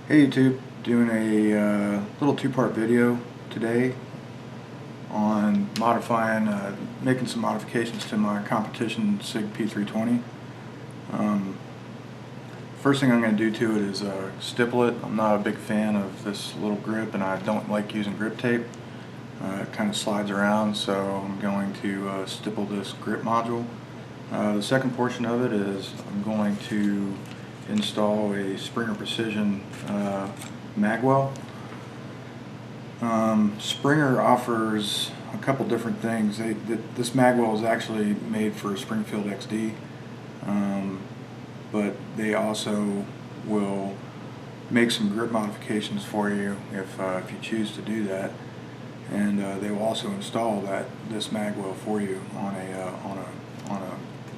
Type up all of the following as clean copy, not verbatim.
Hey YouTube, doing a little two-part video today on making some modifications to my competition SIG P320. First thing I'm going to do to it is stipple it. I'm not a big fan of this little grip, and I don't like using grip tape. It kind of slides around, so I'm going to stipple this grip module. The second portion of it is I'm going to install a Springer Precision Magwell. Springer offers a couple different things. This Magwell is actually made for Springfield XD, but they also will make some grip modifications for you if you choose to do that, and they will also install this Magwell for you on a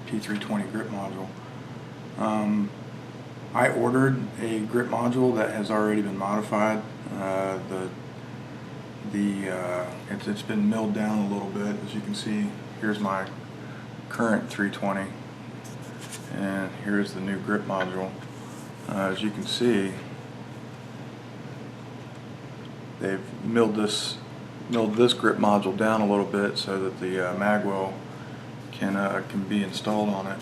P320 grip module. I ordered a grip module that has already been modified. It's been milled down a little bit. As you can see, here's my current 320, and here's the new grip module. As you can see, they've milled this grip module down a little bit so that the Magwell can be installed on it.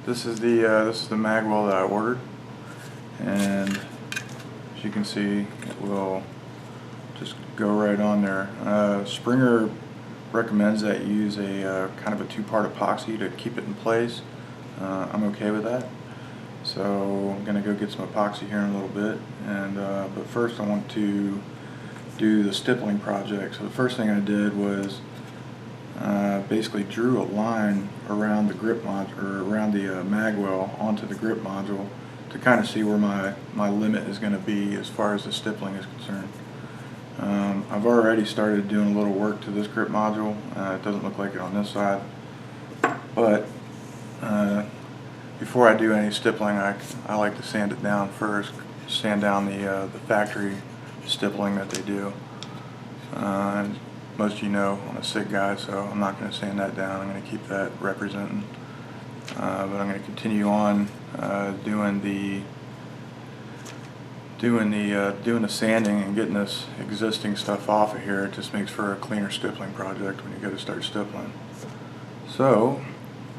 This is the Magwell that I ordered, and as you can see, it will just go right on there. Springer recommends that you use a kind of a two-part epoxy to keep it in place. I'm okay with that, so I'm gonna go get some epoxy here in a little bit. And but first, I want to do the stippling project. So the first thing I did was basically drew a line around the grip module, or around the Magwell onto the grip module, to kind of see where my limit is going to be as far as the stippling is concerned. I've already started doing a little work to this grip module. It doesn't look like it on this side, but before I do any stippling, I like to sand it down first, sand down the factory stippling that they do. Most of you know I'm a SIG guy, so I'm not going to sand that down. I'm going to keep that representing, but I'm going to continue on doing the sanding and getting this existing stuff off of here. It just makes for a cleaner stippling project when you go to start stippling. So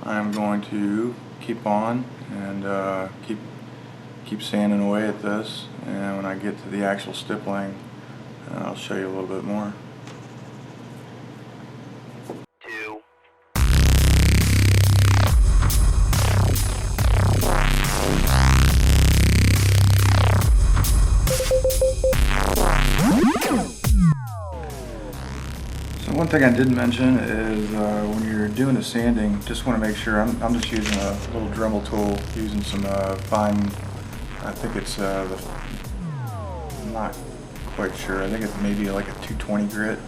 I'm going to keep on and keep sanding away at this, and when I get to the actual stippling, I'll show you a little bit more. So one thing I didn't mention is when you're doing the sanding, just want to make sure, I'm just using a little Dremel tool, using some fine, I think it's I'm not quite sure, I think it's maybe like a 220 grit.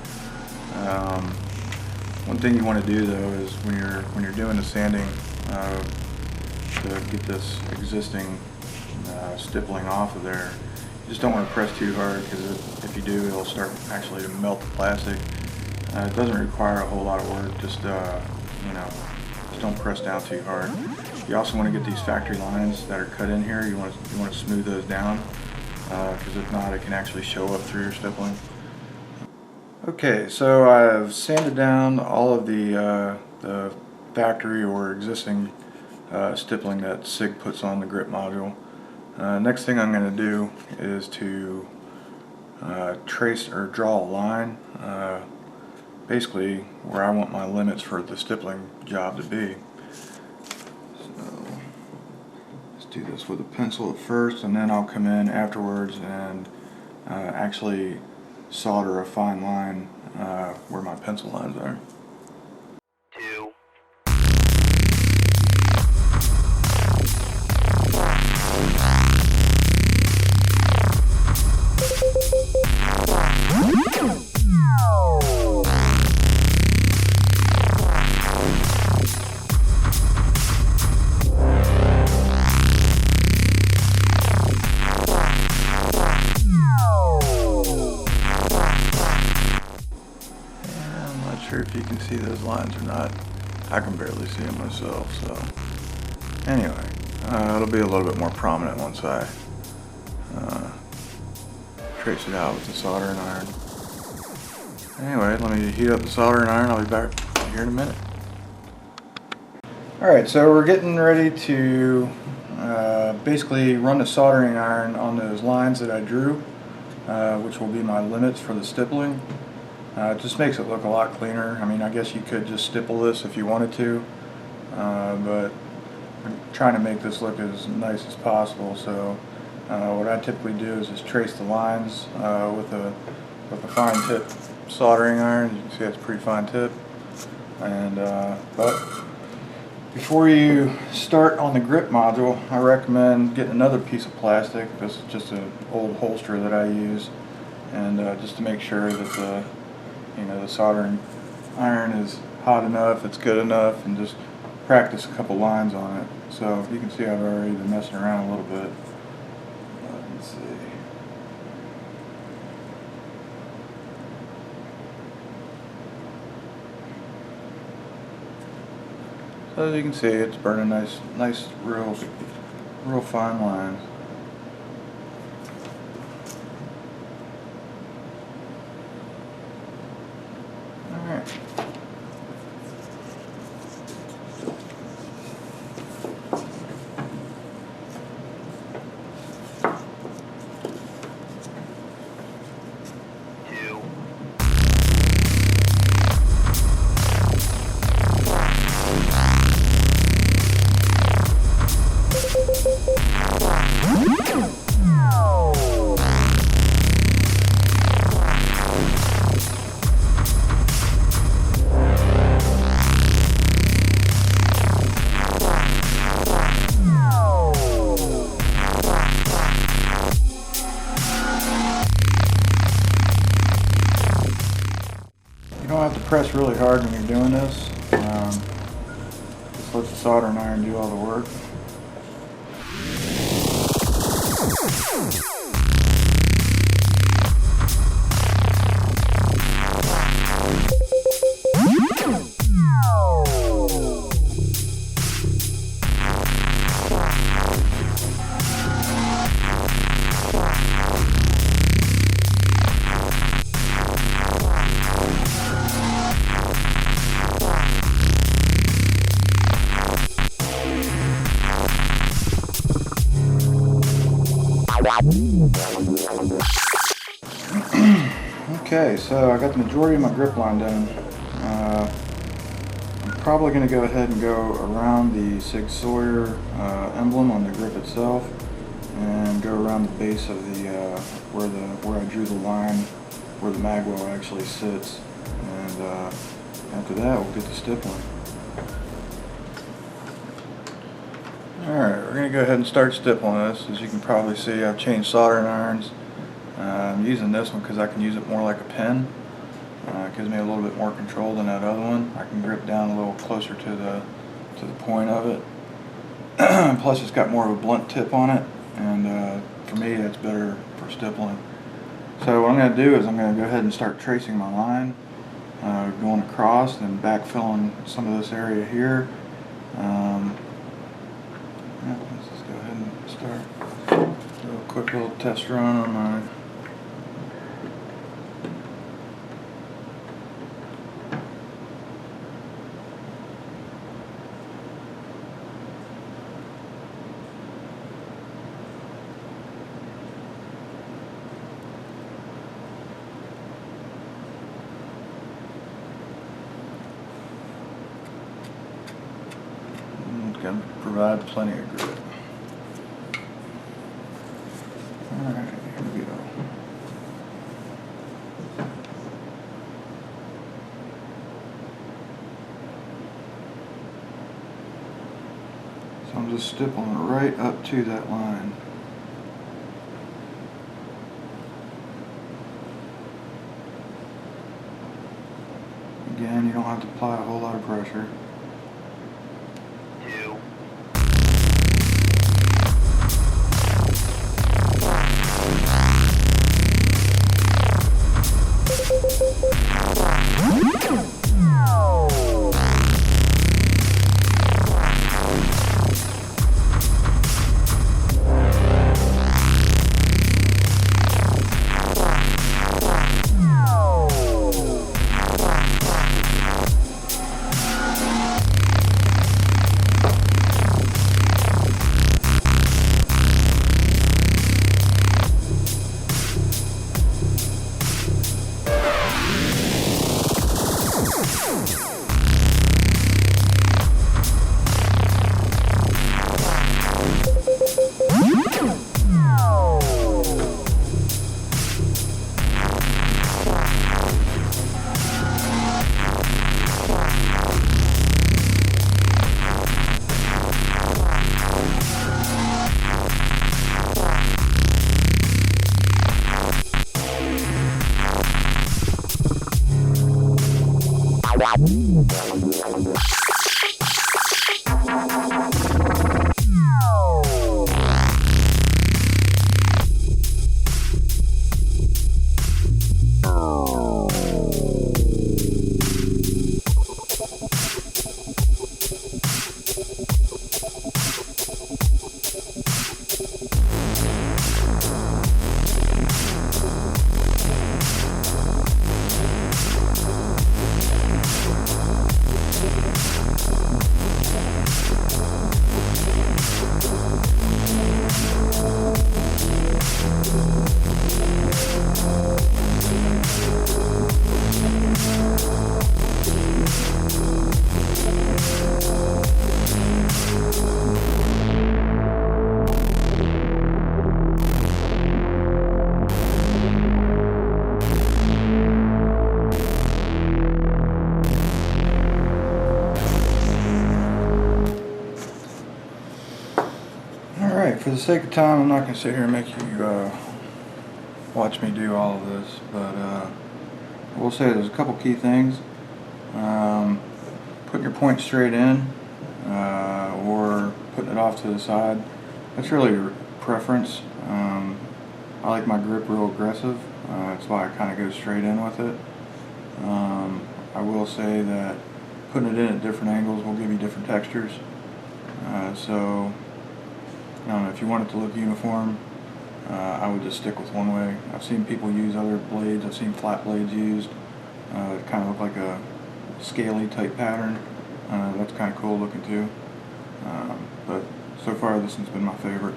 One thing you want to do though is when you're doing the sanding to get this existing stippling off of there, you just don't want to press too hard, because if you do, it'll start actually to melt the plastic. It doesn't require a whole lot of work. Just just don't press down too hard. You also want to get these factory lines that are cut in here. You want to smooth those down, because if not, it can actually show up through your stippling. Okay, so I've sanded down all of the factory or existing stippling that SIG puts on the grip module. Next thing I'm going to do is to trace or draw a line basically where I want my limits for the stippling job to be. So let's do this with a pencil at first, and then I'll come in afterwards and actually solder a fine line where my pencil lines are. Sure if you can see those lines or not. I can barely see it myself, so anyway, it'll be a little bit more prominent once I trace it out with the soldering iron. Anyway, let me heat up the soldering iron. I'll be back here in a minute. Alright, so we're getting ready to basically run the soldering iron on those lines that I drew, which will be my limits for the stippling. It just makes it look a lot cleaner. I mean, I guess you could just stipple this if you wanted to, but I'm trying to make this look as nice as possible. So what I typically do is just trace the lines with a fine tip soldering iron. You can see it's a pretty fine tip. And but before you start on the grip module, I recommend getting another piece of plastic. This is just an old holster that I use, and just to make sure that the soldering iron is hot enough, it's good enough, and just practice a couple lines on it. So you can see I've already been messing around a little bit. Let's see. So as you can see, it's burning nice, real fine lines. Alright. You don't have to press really hard when you're doing this. Just let the soldering iron do all the work. Okay, so I got the majority of my grip line done. I'm probably going to go ahead and go around the SIG Sawyer emblem on the grip itself, and go around the base of the where I drew the line where the magwell actually sits, and after that we'll get the stippling. Alright, we're going to go ahead and start stippling this. As you can probably see, I've changed soldering irons. I'm using this one because I can use it more like a pen. It gives me a little bit more control than that other one. I can grip down a little closer to the point of it. Plus it's got more of a blunt tip on it, and for me that's better for stippling. So what I'm going to do is I'm going to go ahead and start tracing my line, going across and backfilling some of this area here. Yeah, let's just go ahead and start. Do a quick little test run on mine. Can provide plenty of grip. Alright, here we go. So I'm just stippling right up to that line. Again, you don't have to apply a whole lot of pressure. For the sake of time, I'm not going to sit here and make you watch me do all of this, but I will say there's a couple key things. Putting your point straight in or putting it off to the side, that's really your preference. I like my grip real aggressive, that's why I kind of go straight in with it. I will say that putting it in at different angles will give you different textures. So if you want it to look uniform, I would just stick with one way. I've seen people use other blades. I've seen flat blades used. It kind of look like a scaly type pattern. That's kind of cool looking too. But so far this one's been my favorite.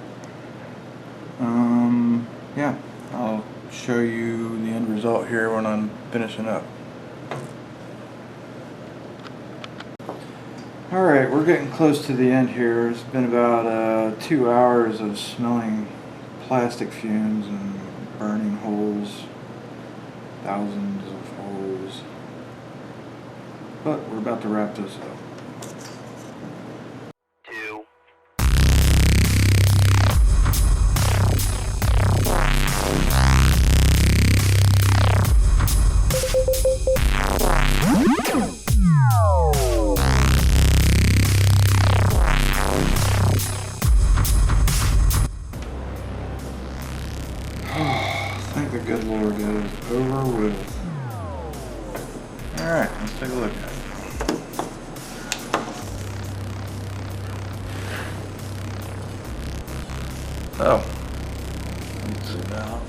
Yeah, I'll show you the end result here when I'm finishing up. Alright, we're getting close to the end here. It's been about 2 hours of smelling plastic fumes and burning holes, thousands of holes. But we're about to wrap this up. Thank the good Lord it is over with. Alright, let's take a look at it. Oh, let's zoom out.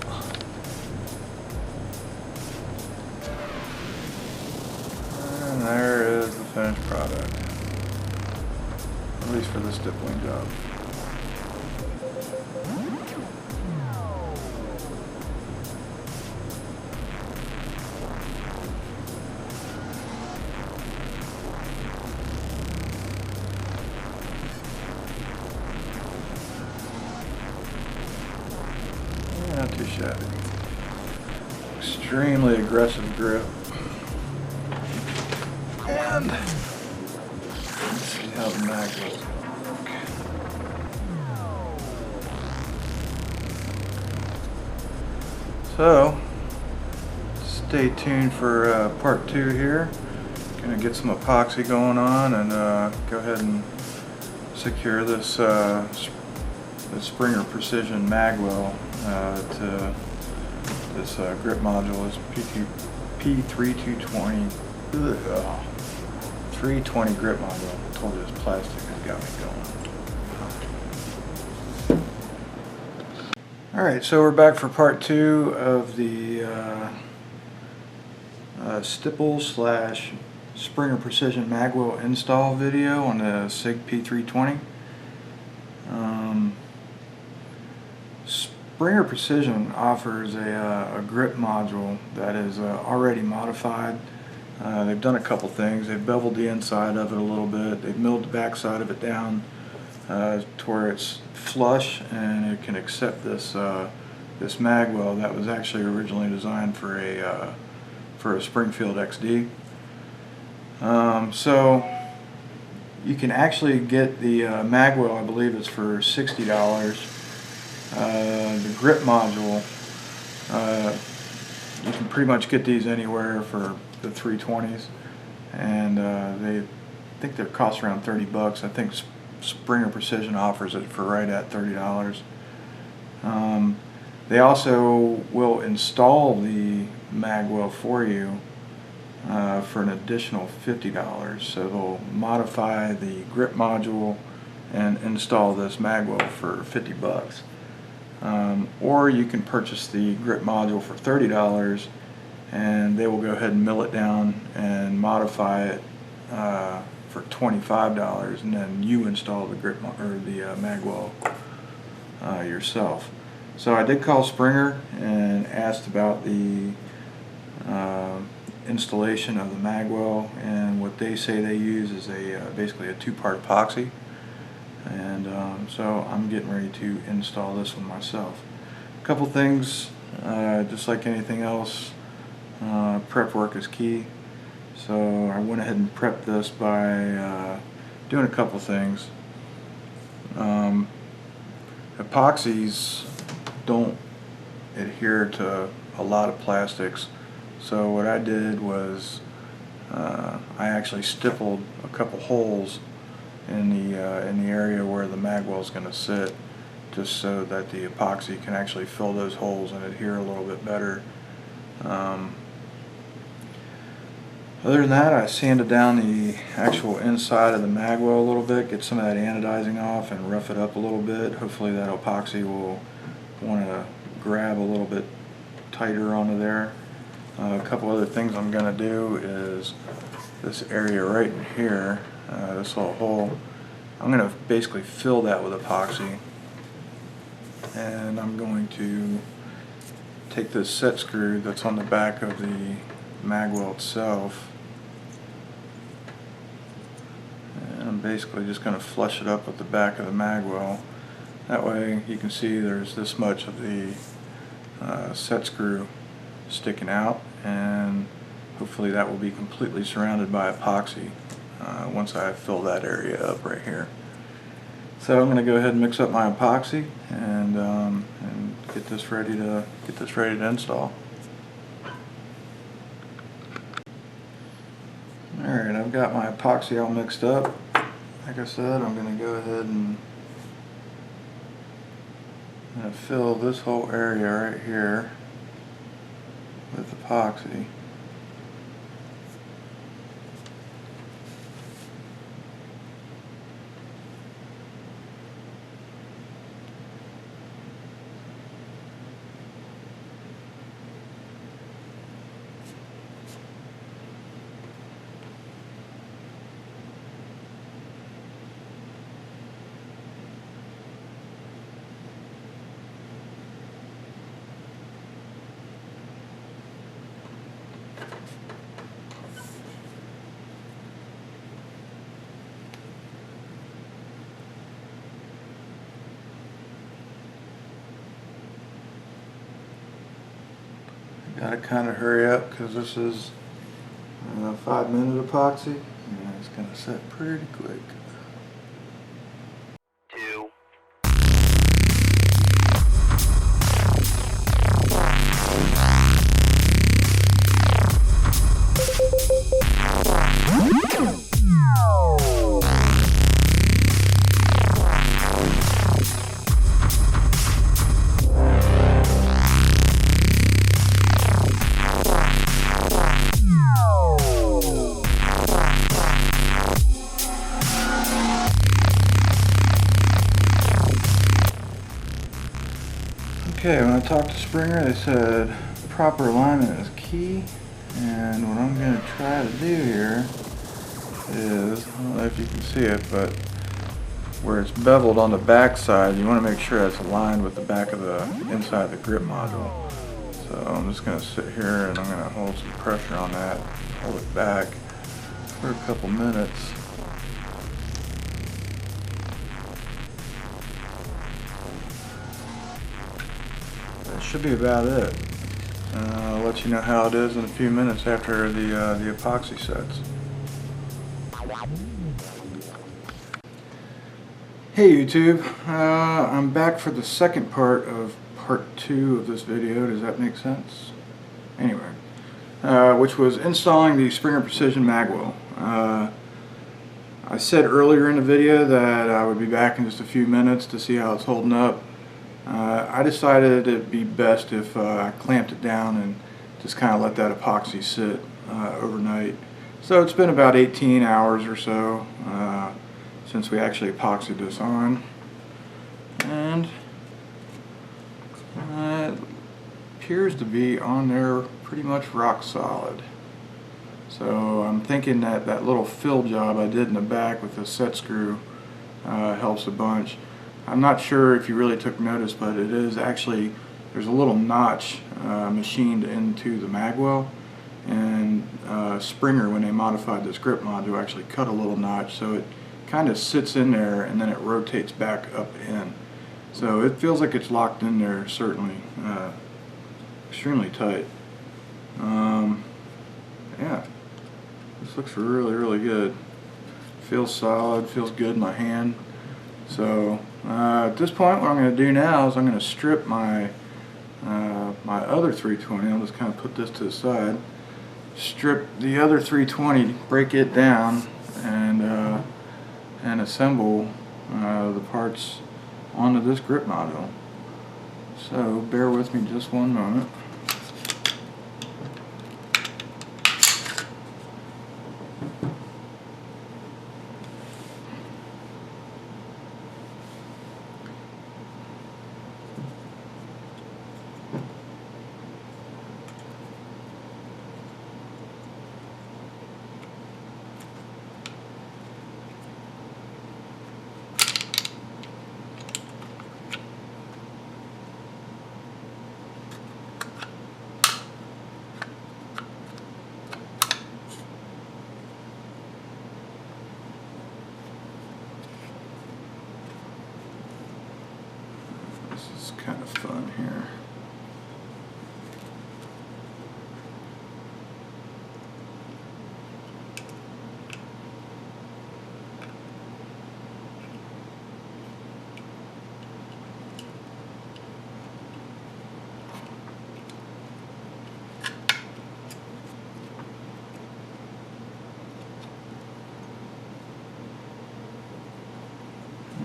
And there is the finished product. At least for the stippling job. Not too shabby. Extremely aggressive grip. And let's see how the Magwell's gonna work. So stay tuned for part 2 here. Gonna get some epoxy going on and go ahead and secure this Springer Precision Magwell to this grip module. Is P320 320 grip module. I told you it's plastic. It got me going. Alright, so we're back for part 2 of the Stipple / Springer Precision Magwell install video on the SIG P320. Springer Precision offers a grip module that is already modified. They've done a couple things. They've beveled the inside of it a little bit. They've milled the back side of it down to where it's flush and it can accept this this Magwell that was actually originally designed for a Springfield XD. So you can actually get the Magwell, I believe it's for $60. The grip module, you can pretty much get these anywhere for the 320s, and I think they cost around 30 bucks. I think Springer Precision offers it for right at $30. They also will install the Magwell for you for an additional $50. So they'll modify the grip module and install this Magwell for 50 bucks. Or you can purchase the grip module for $30, and they will go ahead and mill it down and modify it for $25, and then you install the grip or the Magwell yourself. So I did call Springer and asked about the installation of the Magwell, and what they say they use is basically a two-part epoxy, and so I'm getting ready to install this one myself. A couple things, just like anything else, prep work is key. So I went ahead and prepped this by doing a couple things. Epoxies don't adhere to a lot of plastics, so what I did was I actually stippled a couple holes in the area where the Magwell is going to sit, just so that the epoxy can actually fill those holes and adhere a little bit better. Other than that, I sanded down the actual inside of the Magwell a little bit, get some of that anodizing off and rough it up a little bit. Hopefully that epoxy will want to grab a little bit tighter onto there. A couple other things I'm going to do is this area right in here, this little hole, I'm going to basically fill that with epoxy, and I'm going to take this set screw that's on the back of the Magwell itself, and I'm basically just going to flush it up with the back of the Magwell. That way you can see there's this much of the set screw sticking out, and hopefully that will be completely surrounded by epoxy once I fill that area up right here. So I'm going to go ahead and mix up my epoxy and get this ready to install. Alright, I've got my epoxy all mixed up. Like I said, I'm going to go ahead and fill this whole area right here with epoxy. Gotta kind of hurry up because this is 5-minute epoxy, and it's gonna set pretty quick. Okay, when I talked to Springer, they said proper alignment is key, and what I'm going to try to do here is, I don't know if you can see it, but where it's beveled on the back side, you want to make sure that's aligned with the back of the inside of the grip module. So I'm just going to sit here and I'm going to hold some pressure on that, hold it back for a couple minutes. That should be about it. I'll let you know how it is in a few minutes after the epoxy sets. Hey YouTube, I'm back for the second part of part 2 of this video. Does that make sense? Anyway, which was installing the Springer Precision Magwell. I said earlier in the video that I would be back in just a few minutes to see how it's holding up. I decided it'd be best if I clamped it down and just kind of let that epoxy sit overnight. So it's been about 18 hours or so since we actually epoxied this on, and it appears to be on there pretty much rock solid. So I'm thinking that that little fill job I did in the back with the set screw helps a bunch. I'm not sure if you really took notice, but it is actually, there's a little notch machined into the Magwell, and Springer, when they modified this grip module, actually cut a little notch so it kind of sits in there and then it rotates back up in. So it feels like it's locked in there, certainly. Extremely tight. Yeah, this looks really good. Feels solid, feels good in my hand. So at this point, what I'm going to do now is I'm going to strip my my other 320. I'll just kind of put this to the side. Strip the other 320, break it down, and assemble the parts onto this grip module. So bear with me just one moment. This is kind of fun here.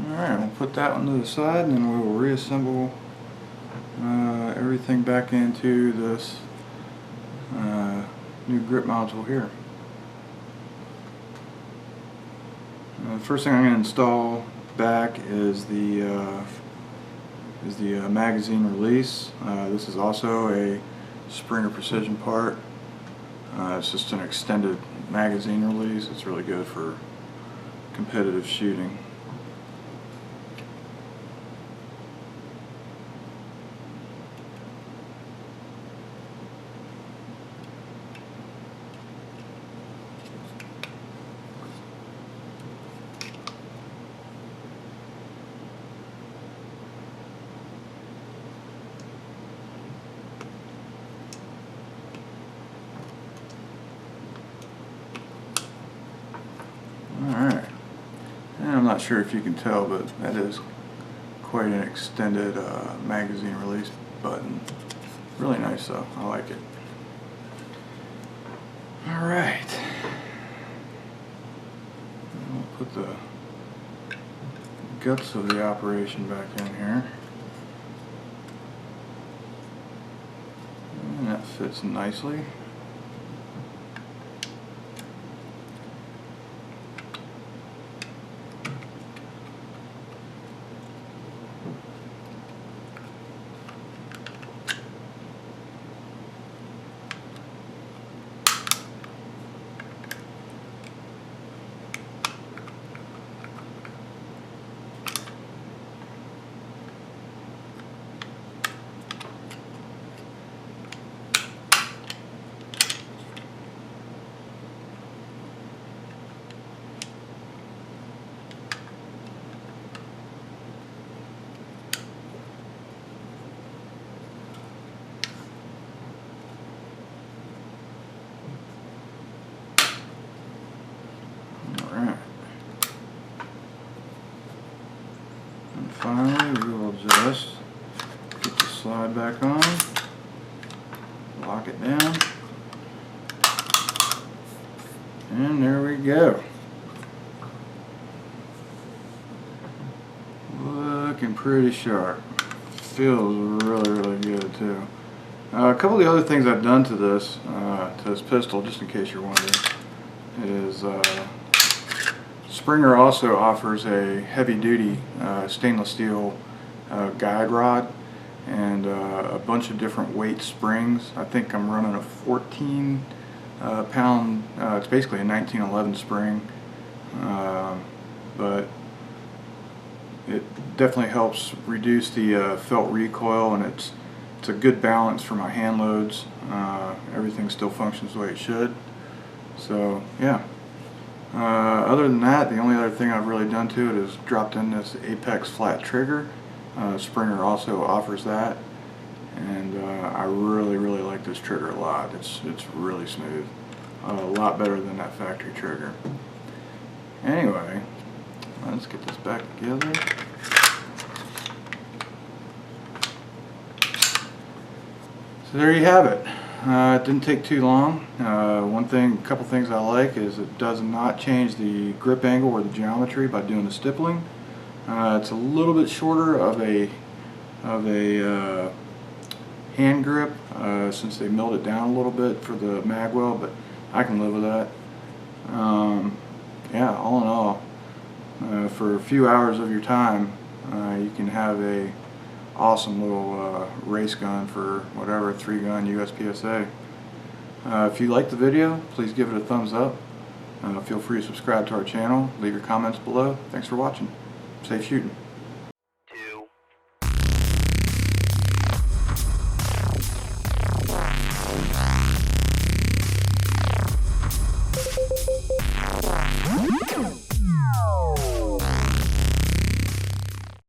Alright, we'll put that one to the side and then we will reassemble everything back into this new grip module here. The first thing I'm going to install back is the magazine release. This is also a Springer Precision part. It's just an extended magazine release. It's really good for competitive shooting. Alright, and I'm not sure if you can tell, but that is quite an extended magazine release button. Really nice though, I like it. Alright, we'll put the guts of the operation back in here. And that fits nicely. And finally, we will just get the slide back on, lock it down, And there we go. Looking pretty sharp. Feels really good too. A couple of the other things I've done to this pistol, just in case you're wondering, is Springer also offers a heavy-duty stainless steel guide rod and a bunch of different weight springs. I think I'm running a 14 pound, it's basically a 1911 spring, but it definitely helps reduce the felt recoil, and it's a good balance for my hand loads. Everything still functions the way it should. So yeah. Other than that, the only other thing I've really done to it is dropped in this Apex flat trigger. Springer also offers that, and I really like this trigger a lot. It's really smooth, a lot better than that factory trigger. Anyway, let's get this back together. So there you have it. It didn't take too long. A couple things I like is it does not change the grip angle or the geometry by doing the stippling. It's a little bit shorter of a hand grip since they milled it down a little bit for the Magwell, but I can live with that. Yeah, all in all, for a few hours of your time, you can have a awesome little race gun for whatever, 3-gun USPSA. If you liked the video, please give it a thumbs up. Feel free to subscribe to our channel. Leave your comments below. Thanks for watching. Safe shooting.